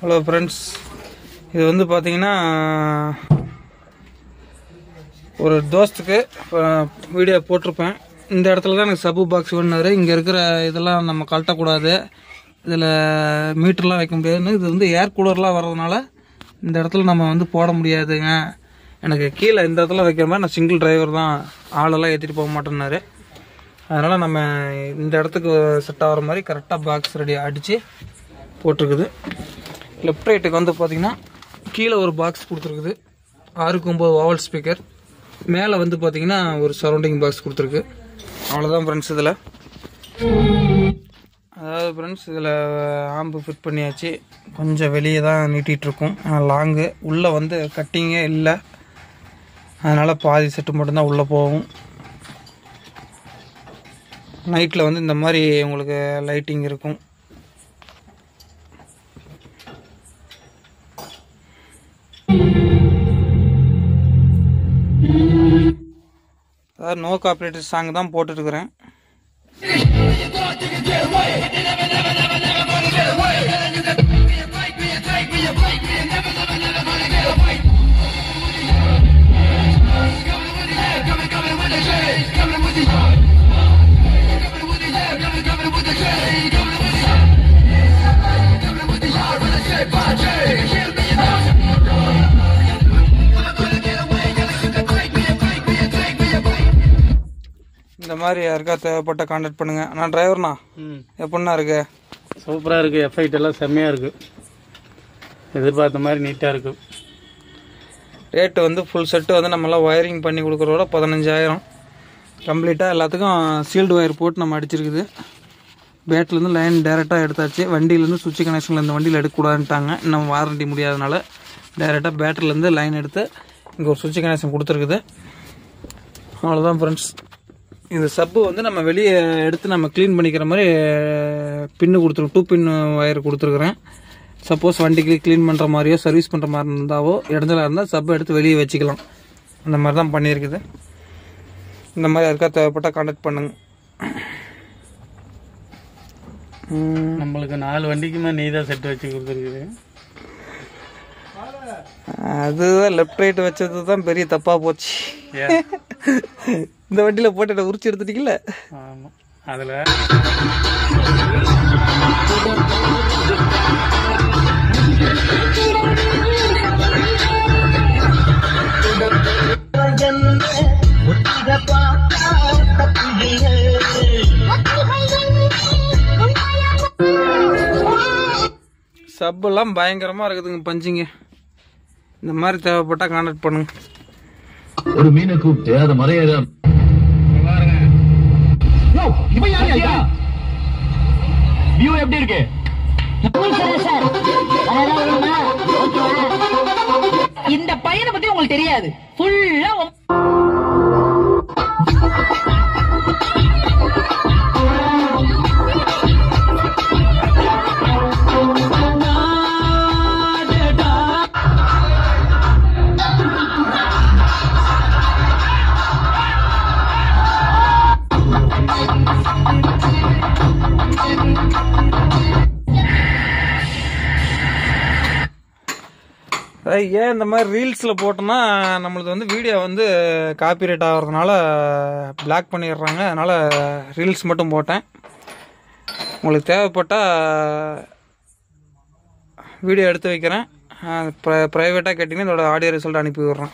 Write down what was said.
Hello friends, இது வந்து பார்த்தீங்கன்னா ஒரு தோஸ்துக்கு வீடியோ போட்டிருப்பேன். இந்த இடத்துல தான் எனக்கு சப்பு பாக்ஸ் வேணுனாரு. இங்கே இருக்கிற இதெல்லாம் நம்ம கழட்டக்கூடாது, இதில் மீட்டர்லாம் வைக்க முடியாதுன்னு. இது வந்து ஏர் கூலர்லாம் வர்றதுனால இந்த இடத்துல நம்ம வந்து போட முடியாதுங்க. எனக்கு கீழே இந்த இடத்துல வைக்கிற மாதிரி நான் சிங்கிள் டிரைவர் தான், ஆளெல்லாம் ஏற்றிட்டு போக மாட்டேன்னாரு. அதனால் நம்ம இந்த இடத்துக்கு செட் ஆகிற மாதிரி கரெக்டாக பாக்ஸ் ரெடி அடித்து போட்டிருக்குது. லெஃப்ட் ரைட்டுக்கு வந்து பார்த்திங்கன்னா கீழே ஒரு பாக்ஸ் கொடுத்துருக்குது, 6-9 ஓவல் ஸ்பீக்கர். மேலே வந்து பார்த்திங்கன்னா ஒரு சரௌண்டிங் பாக்ஸ் கொடுத்துருக்கு. அவ்வளோதான் ஃப்ரெண்ட்ஸ். இதில் அதாவது ஃப்ரெண்ட்ஸ் இதில் ஆம்பு ஃபிட் பண்ணியாச்சு. கொஞ்சம் வெளியே தான் நீட்டிகிட்ருக்கும், லாங்கு. உள்ளே வந்து கட்டிங்கே இல்லை, அதனால் பாதி செட்டு மட்டும்தான் உள்ளே போகும். நைட்டில் வந்து இந்த மாதிரி உங்களுக்கு லைட்டிங் இருக்கும். அதாவது நோ காப்பிரைட் சாங் தான் போட்டுருக்குறேன். இந்த மாதிரி யாருக்கா தேவைப்பட்ட கான்டாக்ட் பண்ணுங்க. நான் டிரைவர்ண்ணா. எப்படின்னா இருக்கு? சூப்பராக இருக்குது. எஃபெக்ட் எல்லாம் செம்மையாக இருக்குது, எதிர்பார்த்த மாதிரி நீட்டாக இருக்குது. ரேட்டு வந்து ஃபுல் செட்டு வந்து நம்மளாம் ஒயரிங் பண்ணி கொடுக்குறதோட 15,000 கம்ப்ளீட்டாக. எல்லாத்துக்கும் சீல்டு ஒயர் போட்டு நம்ம அடிச்சிருக்குது. பேட்லேருந்து லைன் டேரெக்டாக எடுத்தாச்சு. வண்டியிலேருந்து சுவிட்ச் கனெக்ஷனில் இந்த வண்டியில் எடுக்கக்கூடாதுன்ட்டாங்க, இன்னும் வாரண்டி முடியாதனால டேரெக்டாக பேட்டரிலேருந்து லைன் எடுத்து இங்கே ஒரு சுவிட்ச் கனெக்ஷன் கொடுத்துருக்குது. அவ்வளோதான் ஃப்ரெண்ட்ஸ். இந்த சப்பு வந்து நம்ம வெளியே எடுத்து நம்ம க்ளீன் பண்ணிக்கிற மாதிரி பின்னு கொடுத்துருக்கோம், 2 பின் ஒயர் கொடுத்துருக்குறேன். சப்போஸ் வண்டிக்கு க்ளீன் பண்ணுற மாதிரியோ சர்வீஸ் பண்ணுற மாதிரி இருந்தாவோ இடத்துல இருந்தால் சப்பை எடுத்து வெளியே வச்சுக்கலாம். அந்த மாதிரி தான் பண்ணியிருக்குது. இந்த மாதிரி யாருக்கா தேவைப்பட்டால் கான்டாக்ட் பண்ணுங்க. நம்மளுக்கு 4 வண்டிக்குமே நீ தான் செட் வச்சு கொடுத்துருக்குது. அதுதான் லெஃப்ட் ரைட் வச்சது தான் பெரிய தப்பாக போச்சு. இந்த வண்டியில் போட்டு உரிச்சு எடுத்துட்டீங்கல்ல. ஆமாம், அதில் சப்பெல்லாம் பயங்கரமாக இருக்குதுங்க பஞ்சிங்க. இந்த மாதிரி தேவைப்பட்டா கான்டாக்ட் பண்ணுங்க. ஒரு மீனை கூப்பிட்டு அதை மறையாத எப்படி இருக்கு? இந்த பையனை பத்தி உங்களுக்கு தெரியாது. ஃபுல்லா ஏன் இந்த மாதிரி ரீல்ஸில் போட்டோன்னா நம்மளுக்கு வந்து வீடியோ வந்து காப்பிரைட் ஆகிறதுனால பிளாக் பண்ணிடுறாங்க. அதனால் ரீல்ஸ் மட்டும் போட்டேன். உங்களுக்கு தேவைப்பட்டால் வீடியோ எடுத்து வைக்கிறேன். ப்ரைவேட்டாக கேட்டிங்கன்னா இதோட ஆடியோ ரிசல்ட் அனுப்பி விட்றேன்.